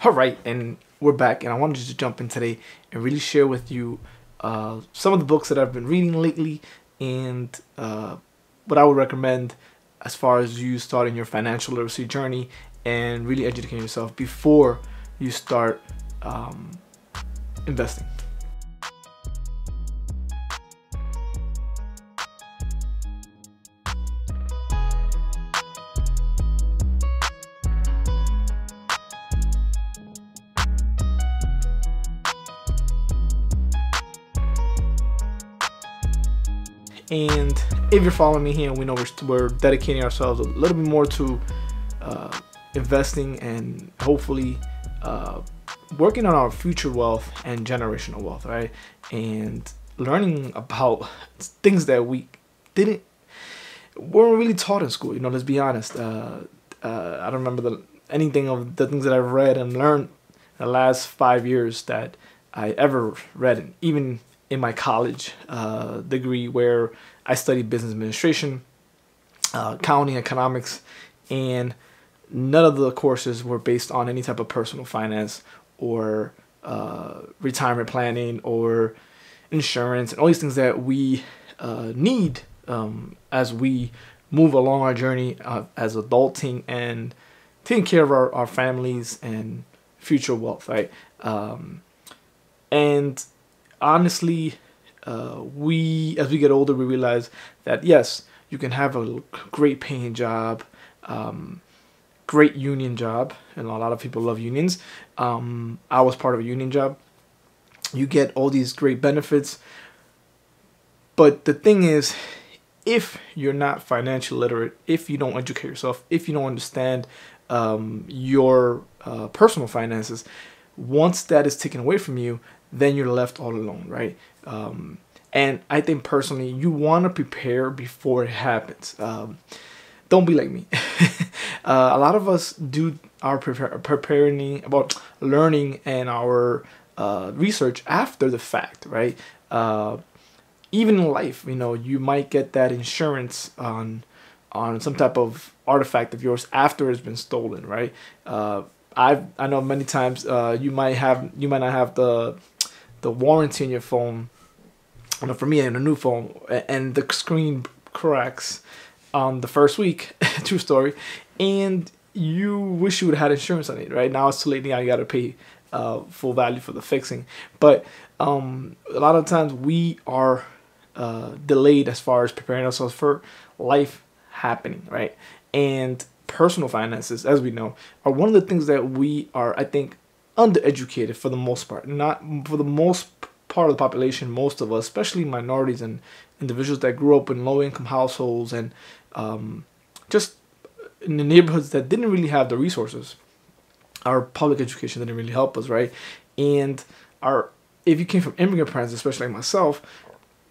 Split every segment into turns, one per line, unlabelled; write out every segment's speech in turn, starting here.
All right, and we're back, and I wanted to jump in today and really share with you some of the books that I've been reading lately, and what I would recommend as far as you starting your financial literacy journey and really educating yourself before you start investing. And if you're following me here, we know we're dedicating ourselves a little bit more to investing and hopefully working on our future wealth and generational wealth, right? And learning about things that we weren't really taught in school. Let's be honest. I don't remember anything of the things that I've read and learned in the last 5 years that I ever read, even in my college degree where I studied business administration, accounting, economics, and none of the courses were based on any type of personal finance or retirement planning or insurance and all these things that we need as we move along our journey as adulting and taking care of our families and future wealth, right? And honestly, as we get older, we realize that yes, you can have a great paying job, great union job, and a lot of people love unions. I was part of a union job. You get all these great benefits, but the thing is, if you're not financially literate, if you don't educate yourself, if you don't understand your personal finances, once that is taken away from you, then you're left all alone, right? And I think personally, you want to prepare before it happens. Don't be like me. A lot of us do our preparing about learning and our research after the fact, right? Even in life, you might get that insurance on some type of artifact of yours after it's been stolen, right? I know many times you might not have the warranty on your phone. For me, in a new phone, and the screen cracks on the first week, true story, and you wish you would have had insurance on it, right? Now it's too late. Now you got to pay full value for the fixing. But a lot of times we are delayed as far as preparing ourselves for life happening, right? And personal finances, as we know, are one of the things that we are, I think, undereducated for the most part. Not for the most part of the population, most of us, especially minorities and individuals that grew up in low-income households and just in the neighborhoods that didn't really have the resources. Our public education didn't really help us, right? And if you came from immigrant parents, especially like myself,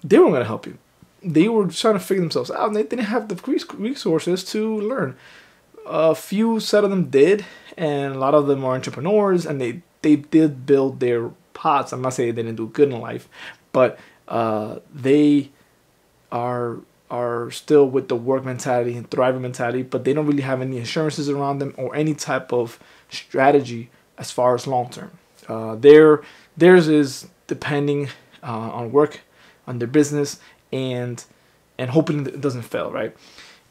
they weren't going to help you. They were trying to figure themselves out, and they didn't have the resources to learn. A few set of them did, and a lot of them are entrepreneurs, and they did build their pots. I'm not saying they didn't do good in life, but they are still with the work mentality and thriving mentality, but they don't really have any insurances around them or any type of strategy as far as long term. Theirs is depending on work, on their business, and hoping it doesn't fail, right?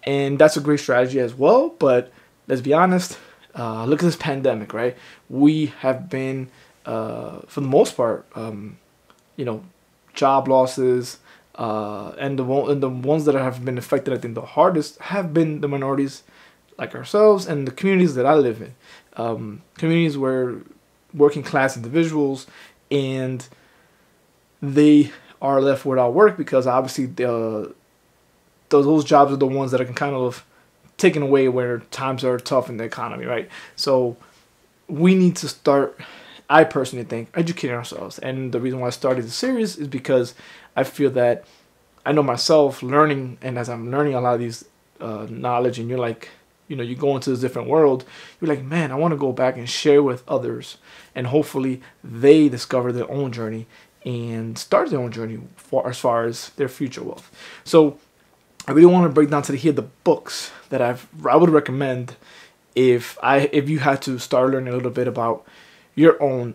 And that's a great strategy as well. But let's be honest, look at this pandemic, right? We have been, for the most part, job losses, and the ones that have been affected, I think, the hardest have been the minorities like ourselves and the communities that I live in. Communities where working class individuals, and they are left without work because obviously those jobs are the ones that are kind of taken away where times are tough in the economy, right? So we need to start, I personally think, educating ourselves. And the reason why I started the series is because I feel that I know myself learning, and as I'm learning a lot of these knowledge, and you're like, you go into this different world, you're like, man, I want to go back and share with others, and hopefully they discover their own journey and start their own journey as far as their future wealth. So I really want to break down here the books that I would recommend if you had to start learning a little bit about your own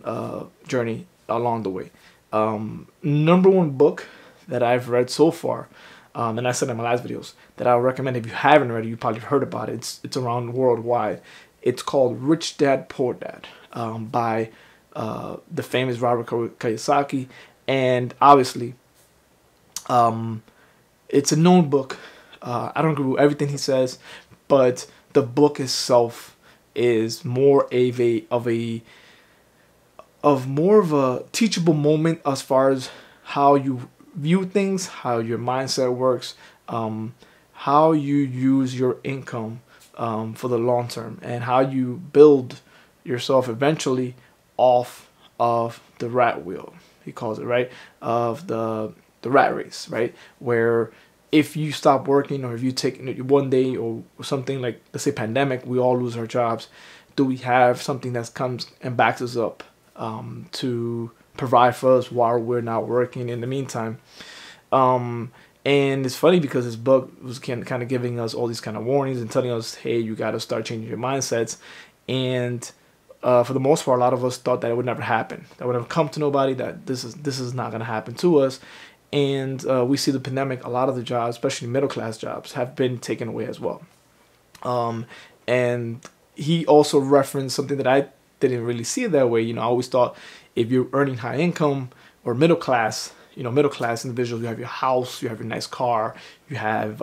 journey along the way. Number one book that I've read so far, and I said in my last videos, that I would recommend if you haven't read it, you probably heard about it. It's around worldwide. It's called Rich Dad Poor Dad, by the famous Robert Kiyosaki, and obviously, it's a known book. I don't agree with everything he says, but the book itself is more of a teachable moment as far as how you view things, how your mindset works, how you use your income for the long term, and how you build yourself eventually off of the rat wheel. He calls it, right, of the rat race, right, where if you stop working, or if you take one day or something, like let's say pandemic, we all lose our jobs. Do we have something that comes and backs us up to provide for us while we're not working in the meantime? And it's funny because this book was kind of giving us all these kind of warnings and telling us, hey, you got to start changing your mindsets. And for the most part, a lot of us thought that it would never happen. That would never come to nobody. That this is not going to happen to us. And we see the pandemic. A lot of the jobs, especially middle class jobs, have been taken away as well. And he also referenced something that I didn't really see it that way. You know, I always thought if you're earning high income or middle class, middle class individuals, you have your house, you have your nice car, you have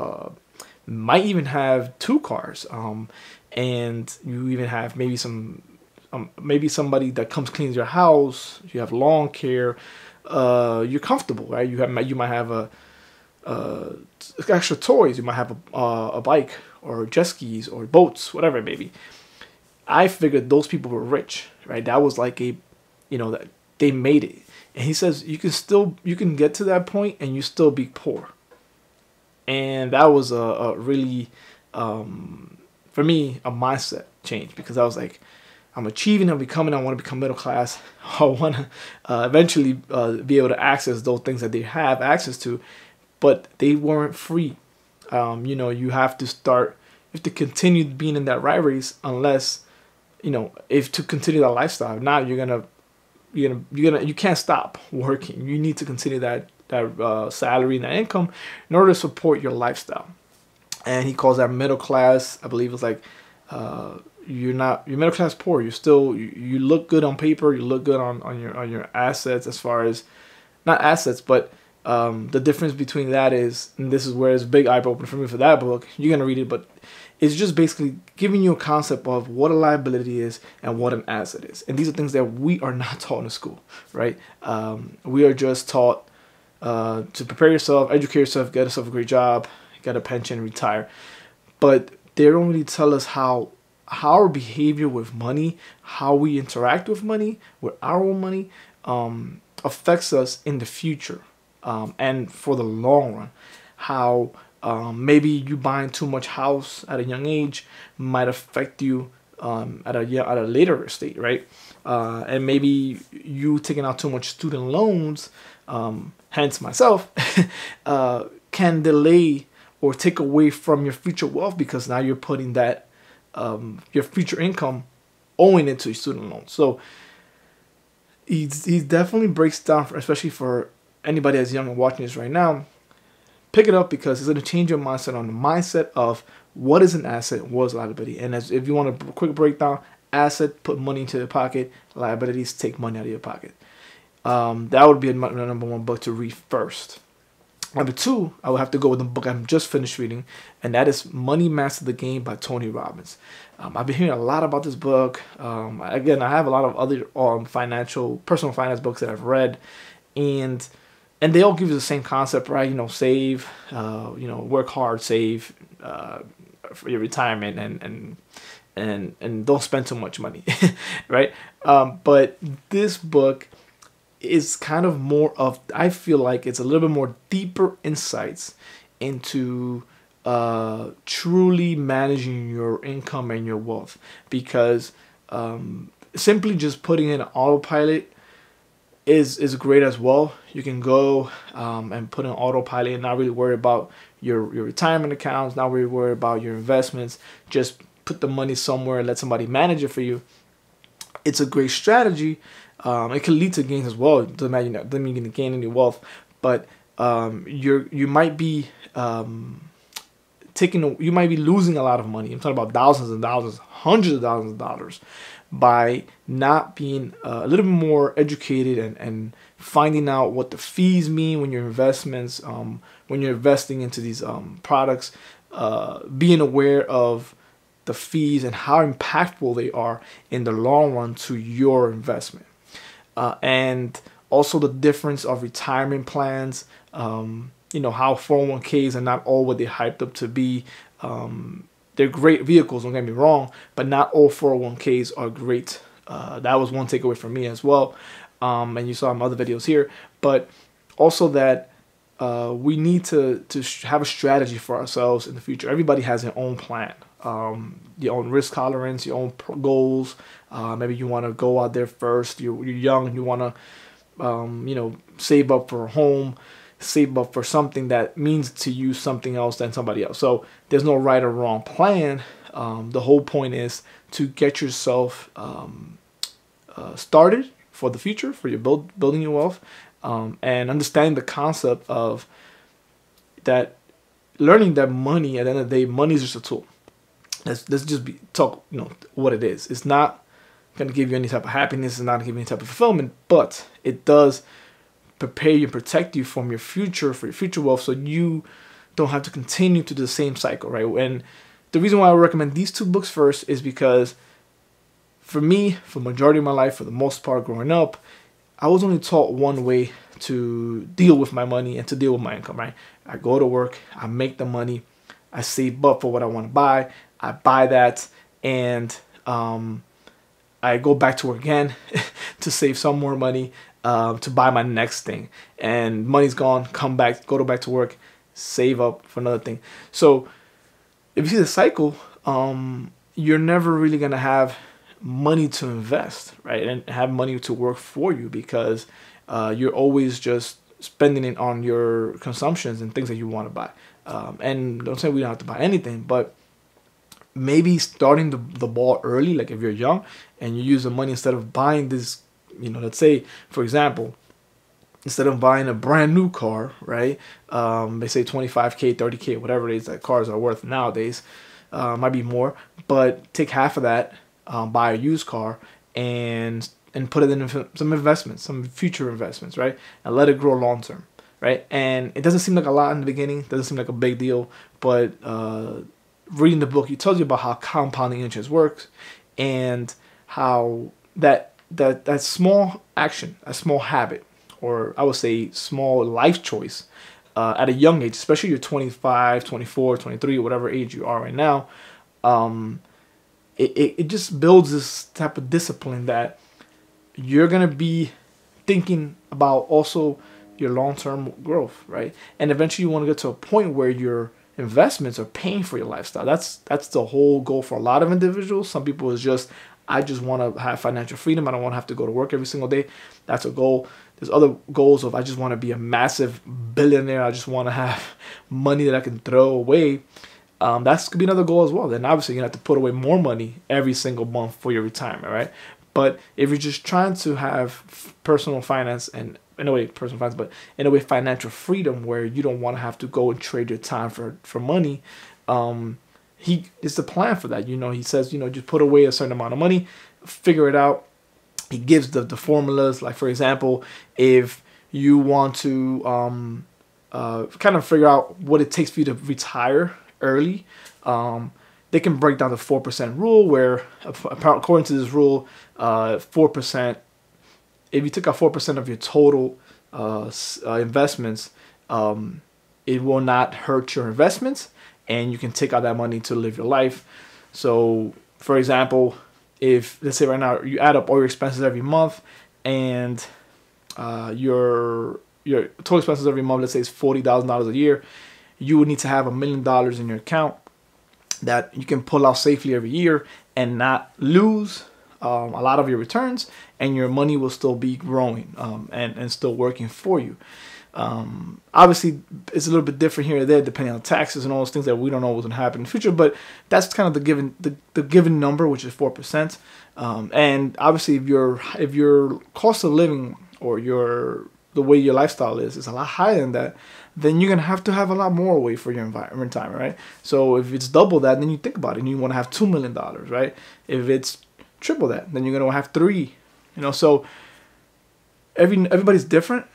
might even have 2 cars, and you even have maybe maybe somebody that comes cleans your house. You have lawn care. You're comfortable, right? You might have extra toys. You might have a bike or jet skis or boats, whatever it may be. I figured those people were rich, right? That was like that they made it. And he says you can get to that point and you still be poor. And that was a really, for me, a mindset change, because I was like, I'm achieving, I want to become middle class. I want to eventually be able to access those things that they have access to, but they weren't free. You have to continue being in that rat race, unless, if to continue that lifestyle. Now you can't stop working. You need to continue that salary and that income in order to support your lifestyle. And he calls that middle class. I believe it's like, you're middle class poor. You look good on paper. You look good on your assets, as far as not assets, but the difference between that is, and this is where it's a big eye opener for me for that book. You're gonna read it, but it's just basically giving you a concept of what a liability is and what an asset is. And these are things that we are not taught in school, right? We are just taught to prepare yourself, educate yourself, get yourself a great job, get a pension, retire. But they don't really tell us how our behavior with money, how we interact with money, with our own money, affects us in the future, and for the long run. How maybe you buying too much house at a young age might affect you at a later state, right? And maybe you taking out too much student loans, hence myself, can delay or take away from your future wealth, because now you're putting that your future income owing it to your student loans. So he definitely breaks down, especially for anybody that's young and watching this right now. Pick it up, because it's going to change your mindset on the mindset of what is an asset, what is liability. And if you want a quick breakdown, asset, put money into your pocket. Liabilities, take money out of your pocket. That would be the number one book to read first. Number 2, I would have to go with the book I'm just finished reading, and that is Money Master the Game by Tony Robbins. I've been hearing a lot about this book. Again, I have a lot of other personal finance books that I've read, and they all give you the same concept, right? Save, work hard, save for your retirement, and don't spend too much money, right? But this book is kind of more of, I feel like it's a little bit more deeper insights into truly managing your income and your wealth, because simply just putting in an autopilot is great as well. You can go and put in autopilot and not really worry about your retirement accounts, not really worry about your investments. Just put the money somewhere and let somebody manage it for you. it's a great strategy. It can lead to gains as well. It doesn't matter, doesn't mean you're going to gain any wealth, but you might be you might be losing a lot of money. I'm talking about thousands and thousands, hundreds of thousands of dollars, by not being a little bit more educated and finding out what the fees mean when your investments, when you're investing into these products, being aware of the fees and how impactful they are in the long run to your investment, and also the difference of retirement plans. How 401ks are not all what they're hyped up to be. They're great vehicles, don't get me wrong, but not all 401ks are great. That was one takeaway from me as well. And you saw in other videos here, but also that we need to have a strategy for ourselves in the future. Everybody has their own plan, your own risk tolerance, your own goals. Maybe you want to go out there first. You're young. You want to, save up for a home, save up for something that means to you something else than somebody else. So there's no right or wrong plan. The whole point is to get yourself started for the future, for your building your wealth, and understanding the concept of that, learning that money, at the end of the day, money is just a tool. Let's just talk what it is. It's not going to give you any type of happiness. It's not going to give you any type of fulfillment, but it does prepare you and protect you from your future, for your future wealth, so you don't have to continue to do the same cycle, right? And the reason why I recommend these two books first is because for me, for the majority of my life, for the most part growing up, I was only taught one way to deal with my money and to deal with my income, right? I go to work, I make the money, I save up for what I want to buy, I buy that, and I go back to work again to save some more money, to buy my next thing. And money's gone, come back, go back to work, save up for another thing. So if you see the cycle, you're never really going to have money to invest, right? And have money to work for you, because you're always just spending it on your consumptions and things that you want to buy. And don't say we don't have to buy anything, but maybe starting the ball early, like if you're young and you use the money instead of buying this, let's say, for example, instead of buying a brand new car, right? They say 25K, 30K, whatever it is that cars are worth nowadays, might be more, but take half of that, buy a used car and put it in some investments, some future investments, right? And let it grow long term, right? And it doesn't seem like a lot in the beginning, doesn't seem like a big deal, but reading the book, it tells you about how compounding interest works, and how that small action, a small habit, or I would say small life choice, at a young age, especially you're 25, 24, 23, whatever age you are right now, it just builds this type of discipline that you're going to be thinking about also your long-term growth, right? And eventually you want to get to a point where your investments are paying for your lifestyle. That's the whole goal for a lot of individuals. Some people is just, I just want to have financial freedom. I don't want to have to go to work every single day. That's a goal. There's other goals of, I just want to be a massive billionaire. I just want to have money that I can throw away. That's could be another goal as well. Then obviously you have to put away more money every single month for your retirement, right? But if you're just trying to have personal finance, and in a way personal finance, but in a way financial freedom, where you don't want to have to go and trade your time for money, he is the plan for that. He says, just put away a certain amount of money, figure it out. He gives the formulas. Like, for example, if you want to kind of figure out what it takes for you to retire early, they can break down the 4% rule, where according to this rule, 4%, if you took out 4% of your total investments, it will not hurt your investments, and you can take out that money to live your life. So, for example, if, let's say right now, you add up all your expenses every month, and your total expenses every month, let's say, is $40,000 a year, you would need to have $1 million in your account that you can pull out safely every year and not lose a lot of your returns, and your money will still be growing and still working for you. Obviously, it's a little bit different here or there depending on taxes and all those things that we don't know what's gonna happen in the future. But that's kind of the given number, which is 4%. And obviously, if your cost of living or the way your lifestyle is a lot higher than that, then you're gonna have to have a lot more away for your retirement, right? So if it's double that, then you think about it, and you want to have $2 million, right? If it's triple that, then you're gonna have 3. So everybody's different,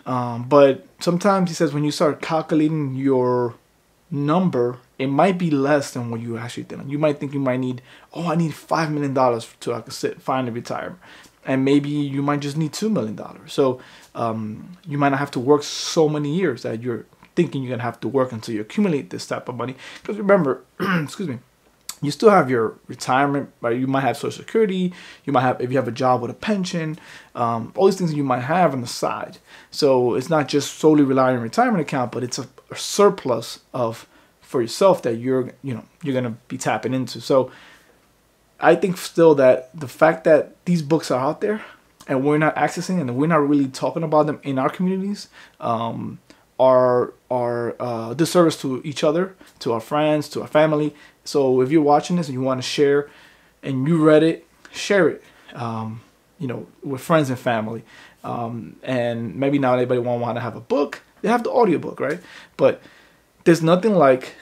but sometimes he says when you start calculating your number, it might be less than what you actually think. You might think you might need, I need $5 million to I can finally retire. And maybe you might just need $2 million. So you might not have to work so many years that you're thinking you're going to have to work until you accumulate this type of money. Because remember, excuse me, you still have your retirement, right? You might have Social Security. You might have, if you have a job with a pension, all these things that you might have on the side. So it's not just solely relying on a retirement account, but it's a surplus for yourself that you're going to be tapping into. So I think still that the fact that these books are out there and we're not accessing and we're not really talking about them in our communities are disservice to each other, to our friends, to our family. So if you're watching this and you want to share and you read it, share it, with friends and family. And maybe not everybody won't want to have a book. They have the audiobook, right? But there's nothing like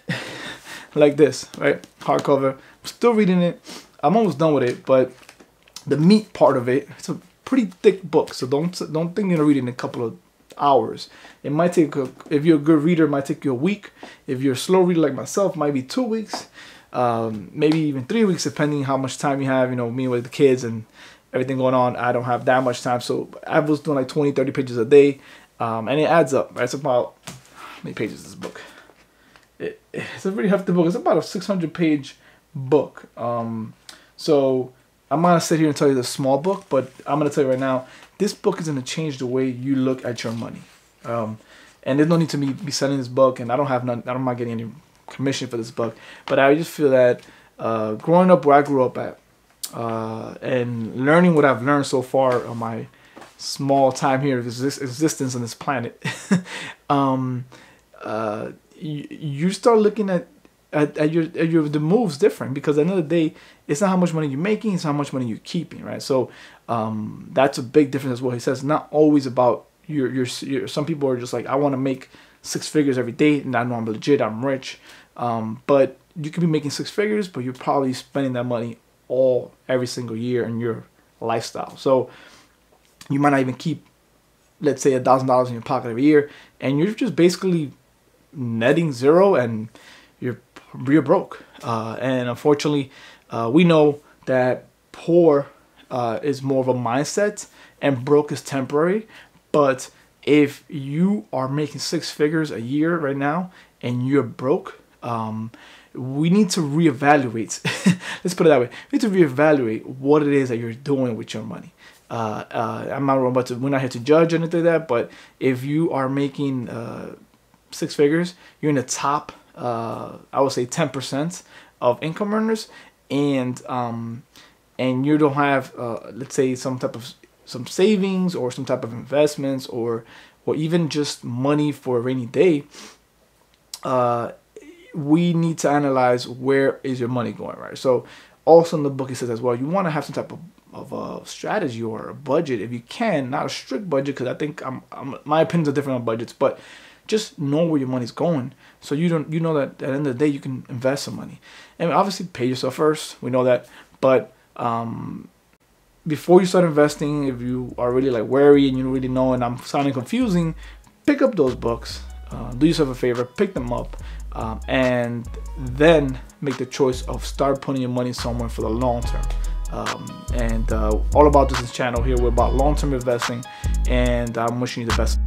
this, right? Hardcover. I'm still reading it. I'm almost done with it, but the meat part of it, it's a pretty thick book. So don't think you're gonna read it in a couple of hours. It might take, if you're a good reader, it might take you a week. If you're a slow reader like myself, it might be 2 weeks, maybe even 3 weeks, depending how much time you have. Me with the kids and everything going on, I don't have that much time. So I was doing like 20, 30 pages a day, and it adds up. Right? It's about, how many pages is this book? It's a pretty hefty book. It's about a 600-page book. So I'm going to sit here and tell you the small book, but I'm going to tell you right now, this book is going to change the way you look at your money. And there's no need to be selling this book, and I'm not getting any commission for this book, but I just feel that growing up where I grew up at, and learning what I've learned so far on my small time here of existence on this planet, you start looking at the moves different, because at the end of the day, it's not how much money you're making, it's how much money you're keeping, right? So that's a big difference as well. He says not always about your some people are just like, I want to make 6 figures every day and I know I'm legit, I'm rich. But you could be making 6 figures, but you're probably spending that money every single year in your lifestyle. So you might not even keep, let's say, $1,000 in your pocket every year, and you're just basically netting zero, and you're broke. And unfortunately, we know that poor is more of a mindset and broke is temporary. But if you are making 6 figures a year right now and you're broke, we need to reevaluate. Let's put it that way. We need to reevaluate what it is that you're doing with your money. We're not here to judge anything like that, but if you are making 6 figures, you're in the top, I would say 10% of income earners, and you don't have, let's say, some savings or some type of investments, or even just money for a rainy day, we need to analyze where is your money going, right? So also in the book, it says as well, you want to have some type of a strategy or a budget if you can, not a strict budget, because I think my opinions are different on budgets, but just know where your money's going, so you know that at the end of the day you can invest some money, and obviously pay yourself first. We know that, but before you start investing, if you are really like wary and you don't really know, and I'm sounding confusing, pick up those books. Do yourself a favor, pick them up, and then make the choice of start putting your money somewhere for the long term. All about this channel here, we're about long-term investing, and I'm wishing you the best.